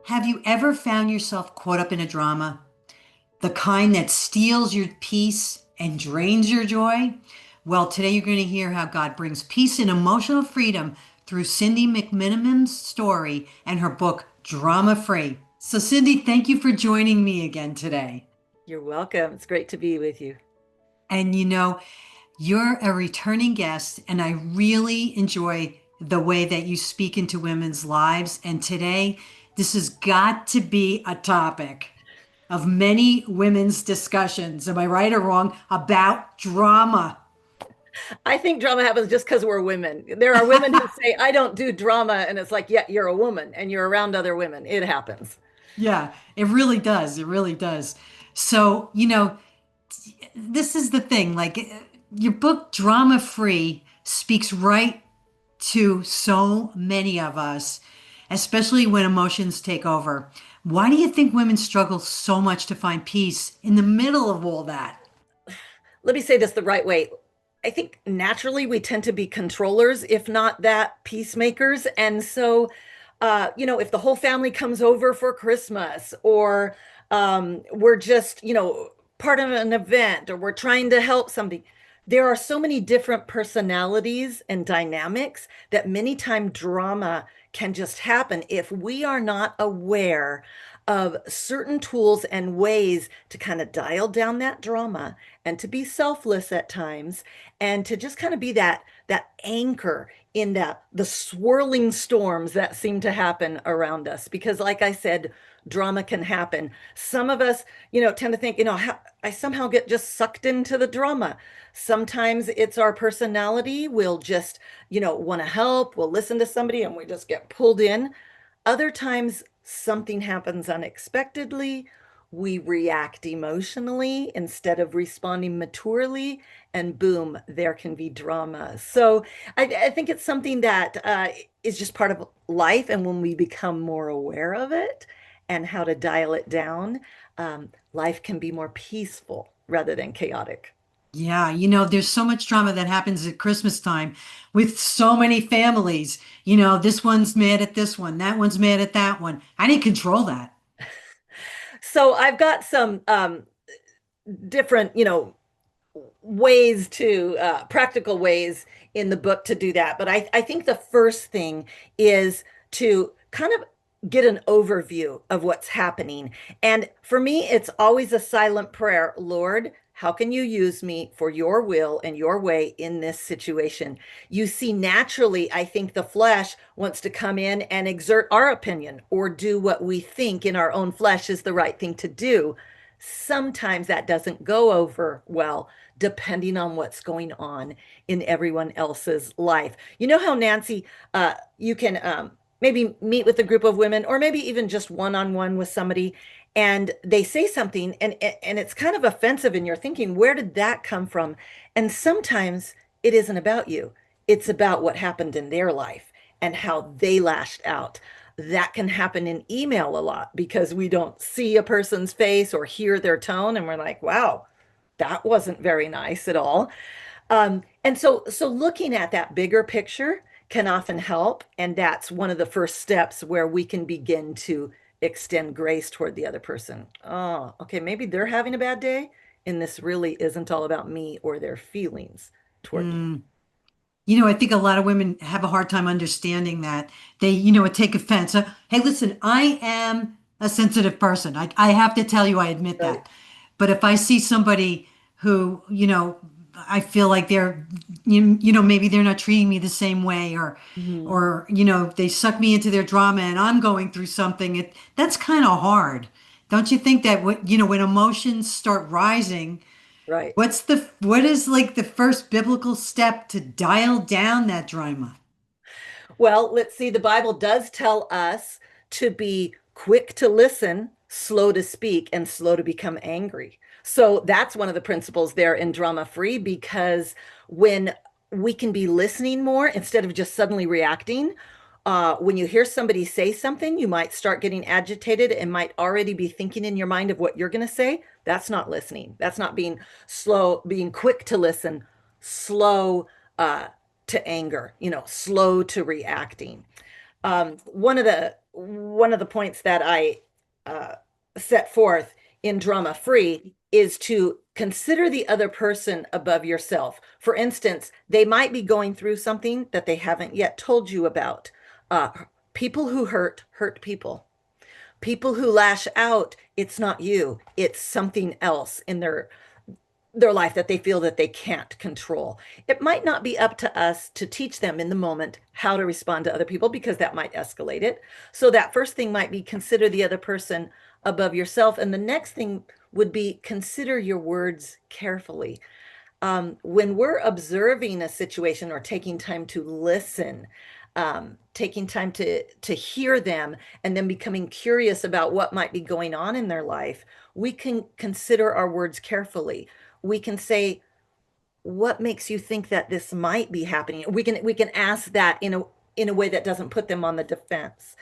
Have you ever found yourself caught up in a drama? The kind that steals your peace and drains your joy? Well, today you're going to hear how God brings peace and emotional freedom through Cindi McMenamin's story and her book, Drama Free. So, Cindy, thank you for joining me again today. You're welcome. It's great to be with you. And you're a returning guest, and I really enjoy the way that you speak into women's lives. And today, this has got to be a topic of many women's discussions. Am I right or wrong about drama? I think drama happens just because we're women. There are women who say, I don't do drama. And it's like, yeah, you're a woman and you're around other women. It happens. Yeah, it really does. It really does. So, this is the thing. Your book, Drama Free, speaks right to so many of us, especially when emotions take over. Why do you think women struggle so much to find peace in the middle of all that? Let me say this the right way. I think naturally we tend to be controllers, if not that, peacemakers. And so, if the whole family comes over for Christmas, or we're just, part of an event, or we're trying to help somebody, there are so many different personalities and dynamics that many times drama can just happen if we are not aware of certain tools and ways to kind of dial down that drama and to be selfless at times and to just kind of be that anchor in the swirling storms that seem to happen around us. Because like I said, drama can happen. Some of us, tend to think, I somehow get just sucked into the drama. Sometimes it's our personality. We'll just, want to help. We'll listen to somebody and we just get pulled in. Other times something happens unexpectedly. We react emotionally instead of responding maturely, and boom, there can be drama. So I think it's something that is just part of life. And when we become more aware of it and how to dial it down, life can be more peaceful rather than chaotic. Yeah, there's so much drama that happens at Christmas time with so many families. This one's mad at this one, that one's mad at that one. I didn't control that. So I've got some different, ways to practical ways in the book to do that. But I think the first thing is to kind of get an overview of what's happening. And for me, it's always a silent prayer. Lord, how can you use me for your will and your way in this situation? You see, naturally, I think the flesh wants to come in and exert our opinion or do what we think in our own flesh is the right thing to do. Sometimes that doesn't go over well, depending on what's going on in everyone else's life. You know how, Nancy, you can maybe meet with a group of women, or maybe even just one on one with somebody, and they say something and it's kind of offensive, and you're thinking, where did that come from? And sometimes it isn't about you, it's about what happened in their life and how they lashed out. That can happen in email a lot because we don't see a person's face or hear their tone, and we're like, wow, that wasn't very nice at all. And so looking at that bigger picture can often help. And that's one of the first steps where we can begin to extend grace toward the other person. Oh, okay, maybe they're having a bad day, and this really isn't all about me or their feelings toward me. Mm. I think a lot of women have a hard time understanding that. They, would take offense. Hey, listen, I am a sensitive person. I have to tell you, I admit Right. that. But if I see somebody who, I feel like maybe they're not treating me the same way, Mhm. or they suck me into their drama and I'm going through something, that's kind of hard. Don't you think that when emotions start rising, Right. what is like the first biblical step to dial down that drama? Well, let's see. The Bible does tell us to be quick to listen, slow to speak, and slow to become angry. So that's one of the principles there in Drama Free, because when we can be listening more instead of just suddenly reacting, when you hear somebody say something, you might start getting agitated and might already be thinking in your mind of what you're going to say. That's not listening. That's not being slow, being quick to listen, slow to anger, slow to reacting. One of the one of the points that I uh, set forth in Drama Free is to consider the other person above yourself. For instance, they might be going through something that they haven't yet told you about. Uh, People who hurt people. People who lash out, it's not you, it's something else in their life that they feel that they can't control. It might not be up to us to teach them in the moment how to respond to other people because that might escalate it. So that first thing might be consider the other person above yourself. And the next thing would be consider your words carefully. When we're observing a situation or taking time to listen, taking time to hear them, and then becoming curious about what might be going on in their life, we can consider our words carefully. We can say, "What makes you think that this might be happening?" We can ask that in a way that doesn't put them on the defense.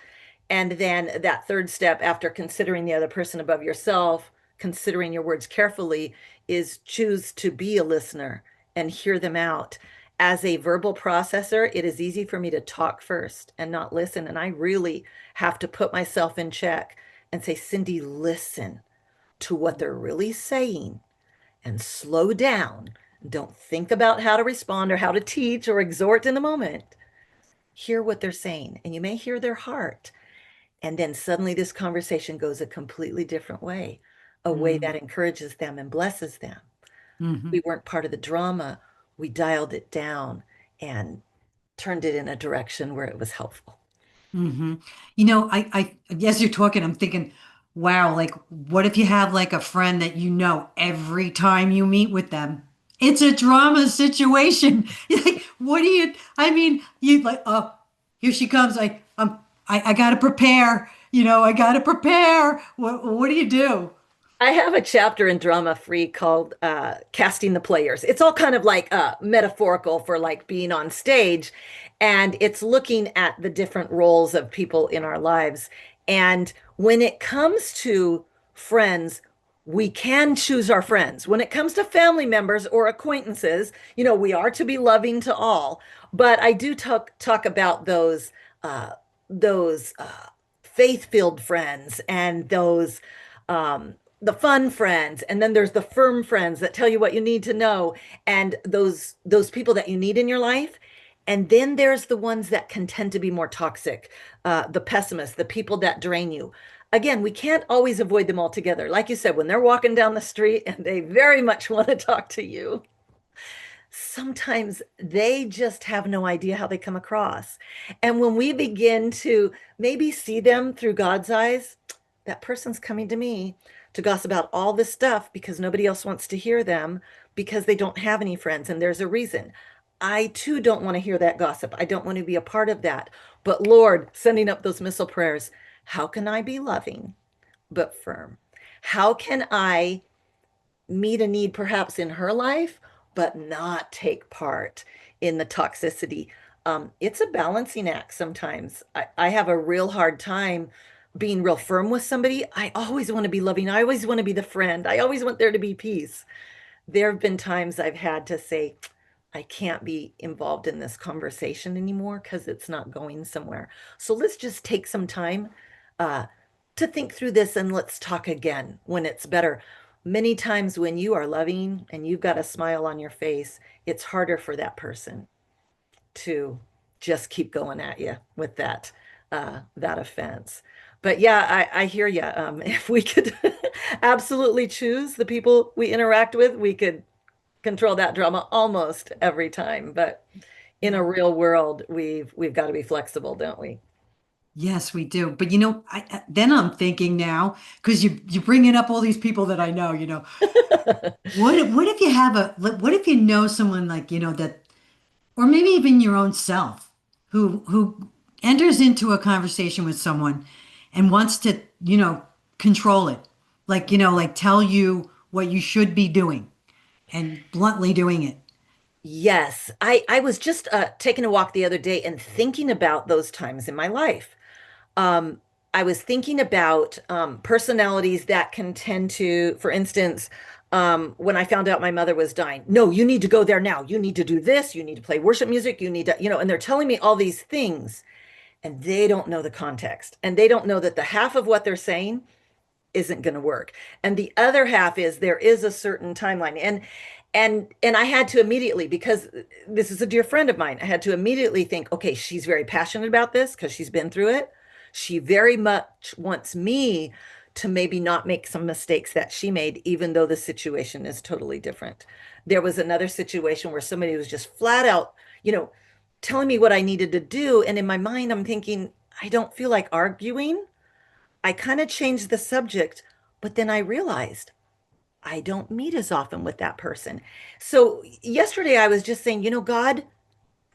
And then that third step, after considering the other person above yourself, considering your words carefully, is choose to be a listener and hear them out. As a verbal processor, it is easy for me to talk first and not listen. And I really have to put myself in check and say, Cindy, listen to what they're really saying and slow down. Don't think about how to respond or how to teach or exhort in the moment. Hear what they're saying, and you may hear their heart. And then suddenly this conversation goes a completely different way, a way Mm-hmm. that encourages them and blesses them. Mm-hmm. We weren't part of the drama. We dialed it down and turned it in a direction where it was helpful. Mm-hmm. As you're talking, I'm thinking, wow, like, what if you have like a friend that you know every time you meet with them, it's a drama situation. Like, what do you, I mean, you like, oh, here she comes. I gotta prepare, I gotta prepare. What do you do? I have a chapter in Drama Free called Casting the Players. It's all kind of like metaphorical for like being on stage. And it's looking at the different roles of people in our lives. And when it comes to friends, we can choose our friends. When it comes to family members or acquaintances, we are to be loving to all. But I do talk about those faith-filled friends and those the fun friends, and then there's the firm friends that tell you what you need to know, and those people that you need in your life. And then there's the ones that can tend to be more toxic, the pessimists, the people that drain you. Again, we can't always avoid them altogether. Like you said, when they're walking down the street and they very much want to talk to you, sometimes they just have no idea how they come across. And when we begin to maybe see them through God's eyes, that person's coming to me to gossip about all this stuff because nobody else wants to hear them because they don't have any friends. And there's a reason. I too don't want to hear that gossip. I don't want to be a part of that. But Lord, sending up those missile prayers, how can I be loving but firm? How can I meet a need perhaps in her life, but not take part in the toxicity? It's a balancing act sometimes. I have a real hard time being real firm with somebody. I always want to be loving. I always want to be the friend. I always want there to be peace. There have been times I've had to say, I can't be involved in this conversation anymore because it's not going somewhere. So let's just take some time uh, to think through this and let's talk again when it's better. Many times when you are loving and you've got a smile on your face, it's harder for that person to just keep going at you with that offense. But yeah, I hear you. If we could absolutely choose the people we interact with, we could control that drama almost every time. But in a Yeah. real world, we've got to be flexible, don't we? Yes, we do. But then I'm thinking now, because you're bringing up all these people that I know, what if you have what if you know someone like, that, or maybe even your own self, who enters into a conversation with someone and wants to, control it, like, like tell you what you should be doing and bluntly doing it. Yes, I was just taking a walk the other day and thinking about those times in my life. Um, I was thinking about personalities that can tend to, for instance, when I found out my mother was dying, no, you need to go there now. You need to do this. You need to play worship music. You need to, and they're telling me all these things. and they don't know the context, and they don't know that the half of what they're saying isn't going to work. And the other half is there is a certain timeline. And I had to immediately, because this is a dear friend of mine, I had to immediately think, okay, she's very passionate about this because she's been through it. She very much wants me to maybe not make some mistakes that she made, even though the situation is totally different. There was another situation where somebody was just flat out, you know, telling me what I needed to do. And in my mind, I'm thinking, I don't feel like arguing. I kind of changed the subject, but then I realized I don't meet as often with that person. So yesterday I was just saying, God,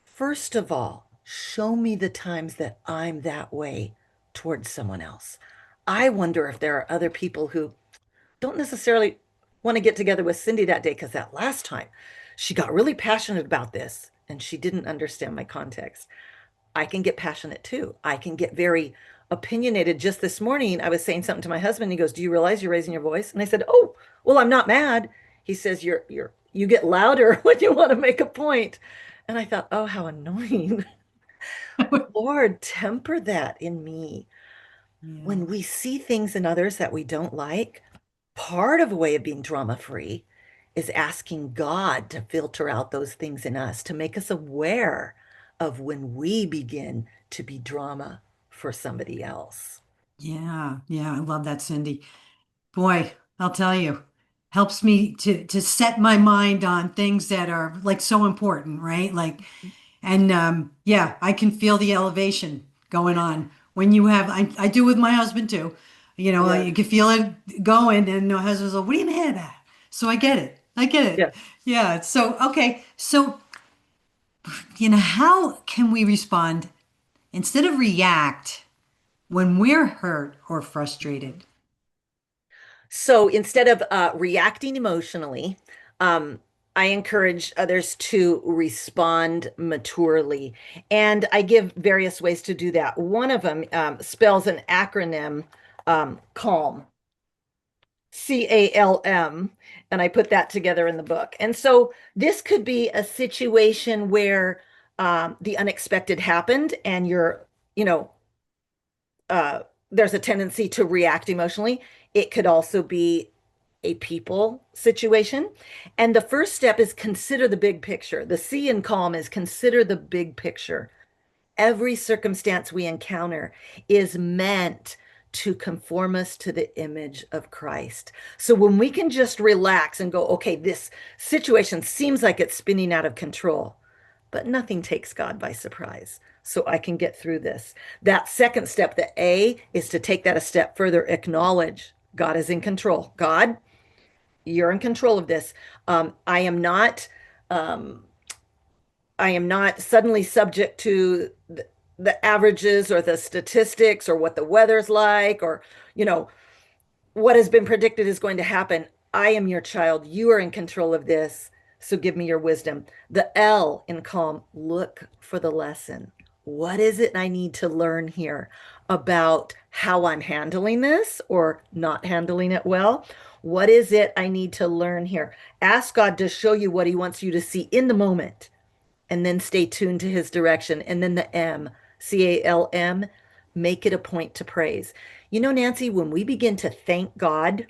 first of all, show me the times that I'm that way towards someone else. I wonder if there are other people who don't necessarily want to get together with Cindy that day because that last time she got really passionate about this and she didn't understand my context. I can get passionate too. I can get very opinionated. Just this morning, I was saying something to my husband. He goes, "Do you realize you're raising your voice?" And I said, "Oh, well, I'm not mad." He says, You get louder when you want to make a point." And I thought, "Oh, how annoying." Lord, temper that in me. Yeah. When we see things in others that we don't like, part of a way of being drama free is asking God to filter out those things in us, to make us aware of when we begin to be drama for somebody else. Yeah. Yeah. I love that, Cindy. Boy, I'll tell you, helps me to set my mind on things that are like so important, right? Like, and yeah, I can feel the elevation going on when you have. I do with my husband too. Yeah. You can feel it going, and my husband's like, "What are you mad about?" So I get it. I get it. Yeah. Yeah. So okay. So how can we respond instead of react when we're hurt or frustrated? So instead of reacting emotionally, um, I encourage others to respond maturely. And I give various ways to do that. One of them spells an acronym, CALM. CALM, and I put that together in the book. And so this could be a situation where the unexpected happened and you know, uh, there's a tendency to react emotionally. It could also be a people situation. And the first step is consider the big picture. The C in calm is consider the big picture. Every circumstance we encounter is meant to conform us to the image of Christ. So when we can just relax and go, okay, this situation seems like it's spinning out of control, but nothing takes God by surprise. So I can get through this. That second step, the A, is to take that a step further, acknowledge God is in control. God, you're in control of this. I am not um, I am not suddenly subject to the averages or the statistics or what the weather's like or, you know, what has been predicted is going to happen. I am your child. You are in control of this. So give me your wisdom. The L in calm, look for the lesson. What is it I need to learn here about how I'm handling this or not handling it well? What is it I need to learn here? Ask God to show you what he wants you to see in the moment and then stay tuned to his direction. And then the M, CALM, make it a point to praise. Nancy, when we begin to thank God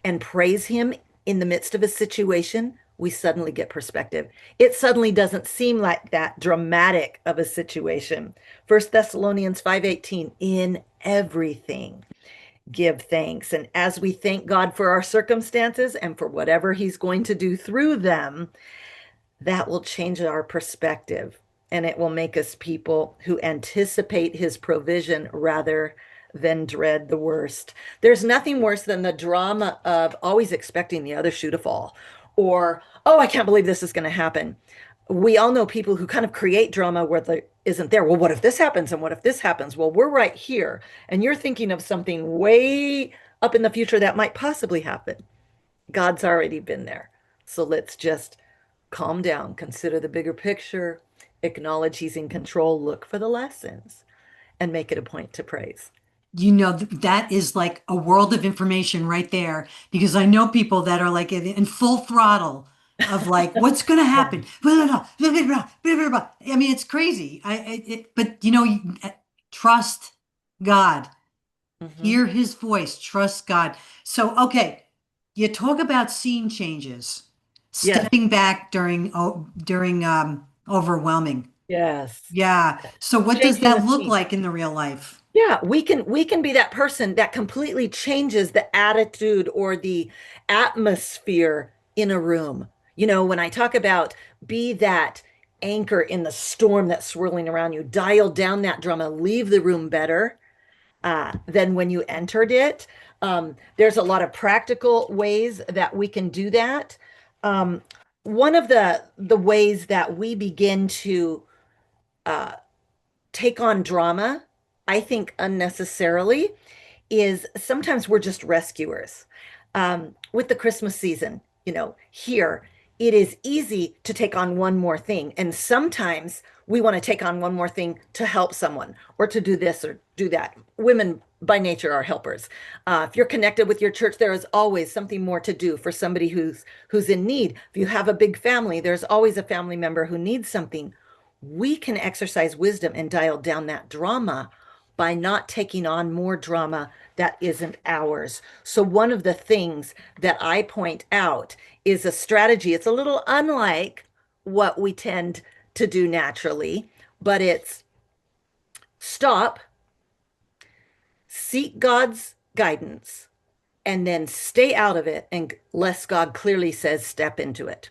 and praise him in the midst of a situation, we suddenly get perspective. It suddenly doesn't seem like that dramatic of a situation. First Thessalonians 5:18, in everything give thanks. And as we thank God for our circumstances and for whatever he's going to do through them, that will change our perspective and it will make us people who anticipate his provision rather than dread the worst. There's nothing worse than the drama of always expecting the other shoe to fall or, oh, I can't believe this is going to happen. We all know people who kind of create drama where there isn't there. Well, what if this happens? And what if this happens? Well, we're right here. And you're thinking of something way up in the future that might possibly happen. God's already been there. So let's just calm down, consider the bigger picture, acknowledge he's in control, look for the lessons, and make it a point to praise. That is like a world of information right there because I know people that are like in full throttle of like what's going to happen. Blah, blah, blah, blah, blah, blah, blah, blah. I mean, it's crazy. But Trust God. Hmm. Hear his voice. Trust God. So, okay, you talk about scene changes, Yes. stepping back during overwhelming. Yes. Yeah. So what does Changing the that look scene. like in the real life? Yeah, we can be that person that completely changes the attitude or the atmosphere in a room. When I talk about be that anchor in the storm that's swirling around you, dial down that drama, leave the room better than when you entered it. There's a lot of practical ways that we can do that. Um, One of the ways that we begin to uh, take on drama, I think unnecessarily, is sometimes we're just rescuers. With the Christmas season, here it is easy to take on one more thing. And sometimes we want to take on one more thing to help someone or to do this or do that. Women by nature are helpers. If you're connected with your church, there is always something more to do for somebody who's in need. If you have a big family, there's always a family member who needs something. We can exercise wisdom and dial down that drama by not taking on more drama that isn't ours. So, one of the things that I point out is a strategy. It's a little unlike what we tend to do naturally, but it's stop, seek God's guidance, and then stay out of it unless God clearly says step into it.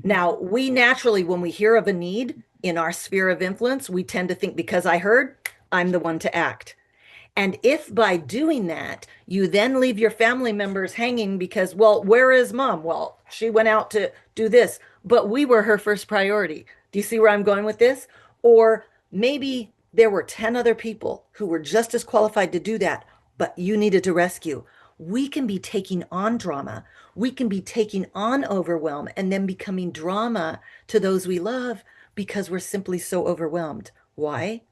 Now, we naturally, when we hear of a need in our sphere of influence, we tend to think because I heard, I'm the one to act. And if by doing that, you then leave your family members hanging because, well, where is mom? Well, she went out to do this, but we were her first priority. Do you see where I'm going with this? Or maybe there were 10 other people who were just as qualified to do that, but you needed to rescue. We can be taking on drama. We can be taking on overwhelm and then becoming drama to those we love because we're simply so overwhelmed. Why?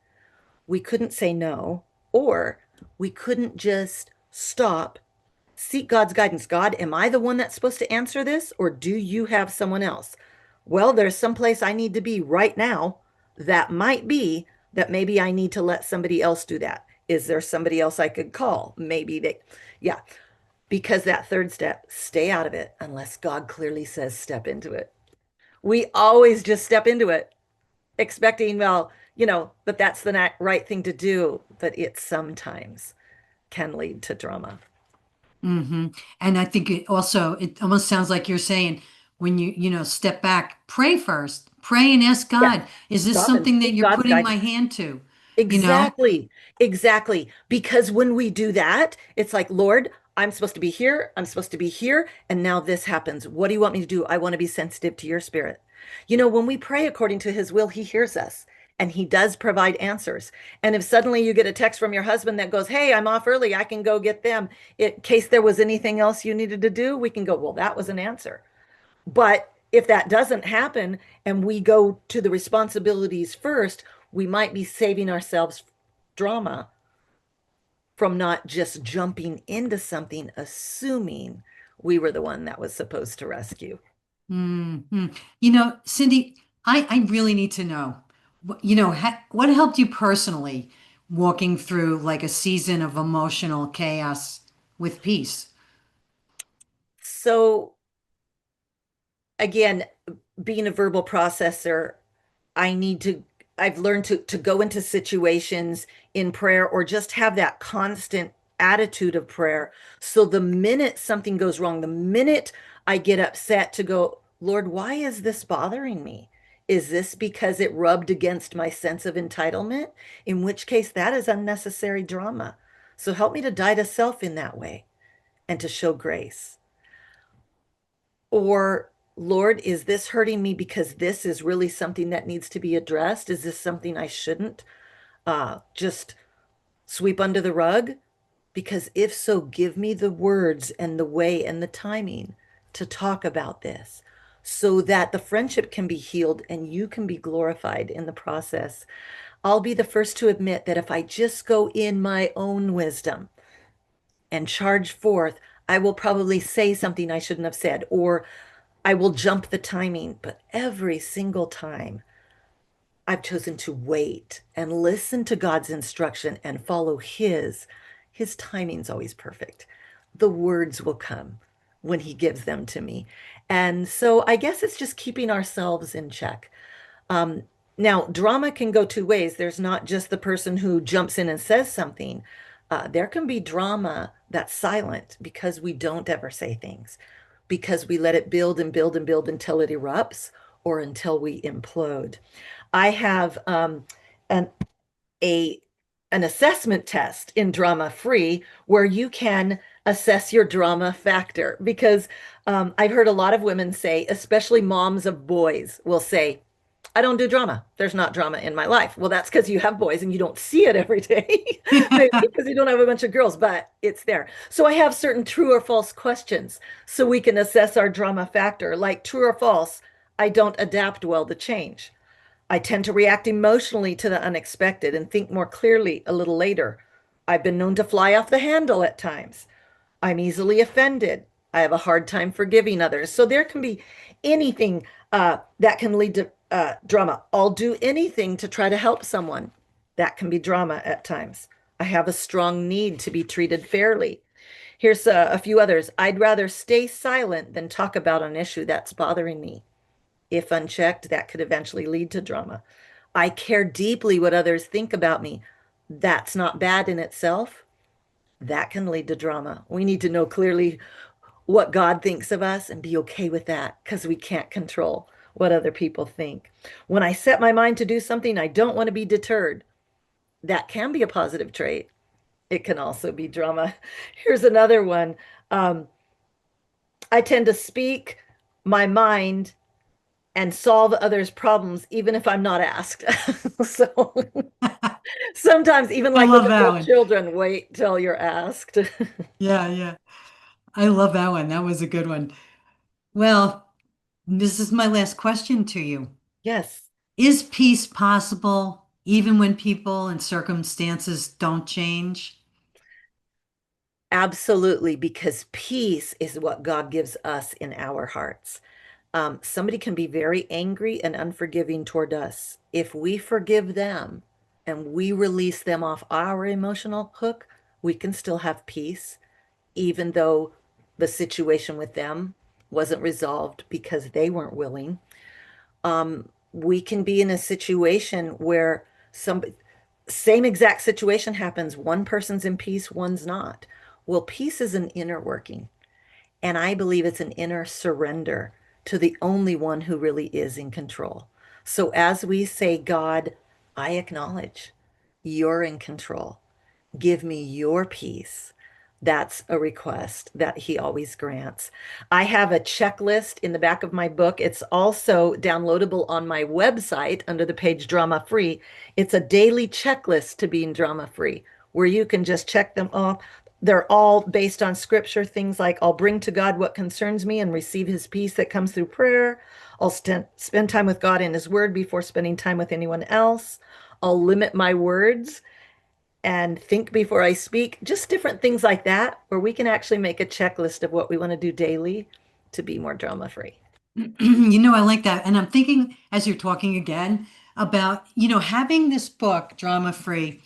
We couldn't say no, or we couldn't just stop, seek God's guidance. God, am I the one that's supposed to answer this, or do you have someone else? Well, there's some place I need to be right now. That might be that maybe I need to let somebody else do that. Is there somebody else I could call? Maybe yeah, because that third step, stay out of it unless God clearly says step into it. We always just step into it expecting, well, that that's the right thing to do, but it sometimes can lead to drama. Hmm. And I think it almost sounds like you're saying when step back, pray first, pray and ask Yeah. God, is this Stop and something that seek you're God's putting my guidance. hand to? You know? Exactly. Exactly. Because when we do that, it's like, Lord, I'm supposed to be here. I'm supposed to be here. And now this happens. What do you want me to do? I want to be sensitive to your spirit. When we pray according to his will, he hears us and he does provide answers. And if suddenly you get a text from your husband that goes, hey, I'm off early, I can go get them. In case there was anything else you needed to do, we can go, well, that was an answer. But if that doesn't happen and we go to the responsibilities first, we might be saving ourselves drama from not just jumping into something, assuming we were the one that was supposed to rescue. Hmm. Cindy, I really need to know, what helped you personally walking through like a season of emotional chaos with peace? So, again, being a verbal processor, I need to, I've learned to go into situations in prayer or just have that constant attitude of prayer. So the minute something goes wrong, the minute I get upset to go, Lord, why is this bothering me? Is this because it rubbed against my sense of entitlement? In which case, that is unnecessary drama. So help me to die to self in that way and to show grace. Or, Lord, is this hurting me because this is really something that needs to be addressed? Is this something I shouldn't just sweep under the rug? Because if so, give me the words and the way and the timing to talk about this so that the friendship can be healed and you can be glorified in the process. I'll be the first to admit that if I just go in my own wisdom and charge forth, I will probably say something I shouldn't have said, or I will jump the timing. But every single time I've chosen to wait and listen to God's instruction and follow His. His timing's always perfect. The words will come when He gives them to me. And so I guess it's just keeping ourselves in check. Um, Now, drama can go two ways. There's not just the person who jumps in and says something. There can be drama that's silent because we don't ever say things, because we let it build and build and build until it erupts or until we implode. I have an a an assessment test in drama free where you can assess your drama factor because I've heard a lot of women say, especially moms of boys, will say, I don't do drama. There's not drama in my life. Well, that's because you have boys and you don't see it every day. Maybe because you don't have a bunch of girls, but it's there. So I have certain true or false questions so we can assess our drama factor. Like true or false, I don't adapt well to change. I tend to react emotionally to the unexpected and think more clearly a little later. I've been known to fly off the handle at times. I'm easily offended. I have a hard time forgiving others. So there can be anything that can lead to drama. I'll do anything to try to help someone. That can be drama at times. I have a strong need to be treated fairly. Here's a few others. I'd rather stay silent than talk about an issue that's bothering me. If unchecked, that could eventually lead to drama. I care deeply what others think about me. That's not bad in itself. That can lead to drama. We need to know clearly what God thinks of us and be okay with that because we can't control what other people think. When I set my mind to do something, I don't want to be deterred. That can be a positive trait. It can also be drama. Here's another one. Um, I tend to speak my mind and solve others' problems, even if I'm not asked. So sometimes, even I like with love that adult one. children, wait till you're asked. Yeah, yeah. I love that one. That was a good one. Well, this is my last question to you. Yes, Is peace possible even when people and circumstances don't change? absolutely, because peace is what God gives us in our hearts. Somebody can be very angry and unforgiving toward us. If we forgive them and we release them off our emotional hook, we can still have peace, even though the situation with them wasn't resolved because they weren't willing. We can be in a situation where some same exact situation happens. One person's in peace, one's not. Well, peace is an inner working. And I believe it's an inner surrender to the only one who really is in control. So as we say, God, I acknowledge you're in control. Give me your peace. That's a request that he always grants. I have a checklist in the back of my book. It's also downloadable on my website under the page Drama Free. It's a daily checklist to being drama free, where you can just check them off. They're all based on scripture, things like I'll bring to God what concerns me and receive his peace that comes through prayer. I'll spend time with God in his word before spending time with anyone else. I'll limit my words and think before I speak, just different things like that, where we can actually make a checklist of what we want to do daily to be more drama free. I like that. And I'm thinking as you're talking again about, having this book, Drama Free.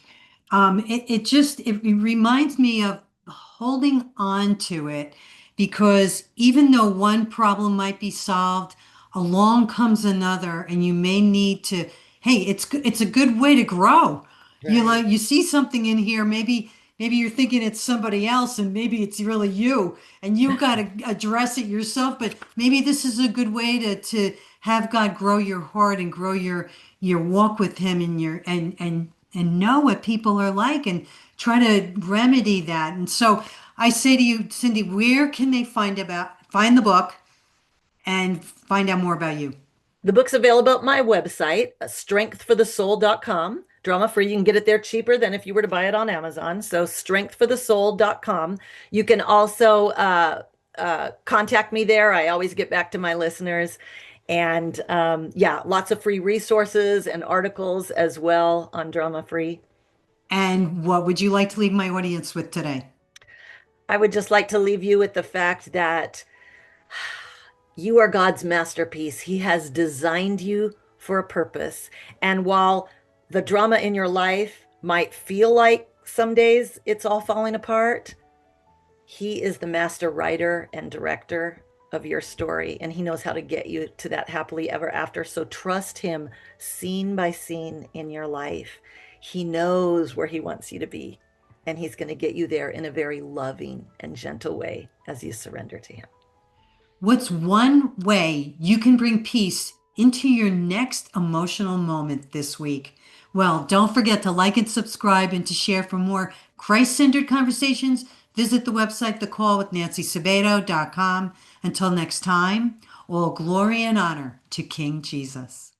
It reminds me of holding on to it because even though one problem might be solved, along comes another, and you may need to, hey, it's a good way to grow. Right. You see something in here, maybe you're thinking it's somebody else and maybe it's really you, and you got to address it yourself, but maybe this is a good way to have God grow your heart and grow your walk with him and your and know what people are like and try to remedy that. And so I say to you, Cindy, where can they find the book and find out more about you? The book's available at my website, strengthforthesoul.com. Drama free. You can get it there cheaper than if you were to buy it on Amazon. So, strengthforthesoul.com. You can also contact me there. I always get back to my listeners. And yeah, lots of free resources and articles as well on Drama Free. And what would you like to leave my audience with today? I would just like to leave you with the fact that you are God's masterpiece. He has designed you for a purpose. And while the drama in your life might feel like some days it's all falling apart, he is the master writer and director of your story, and he knows how to get you to that happily ever after. So trust him scene by scene in your life. He knows where he wants you to be, and he's going to get you there in a very loving and gentle way as you surrender to him. What's one way you can bring peace into your next emotional moment this week? Well, don't forget to like and subscribe and to share for more Christ-centered conversations. Visit the website thecallwithNancySabato.com. Until next time, all glory and honor to King Jesus.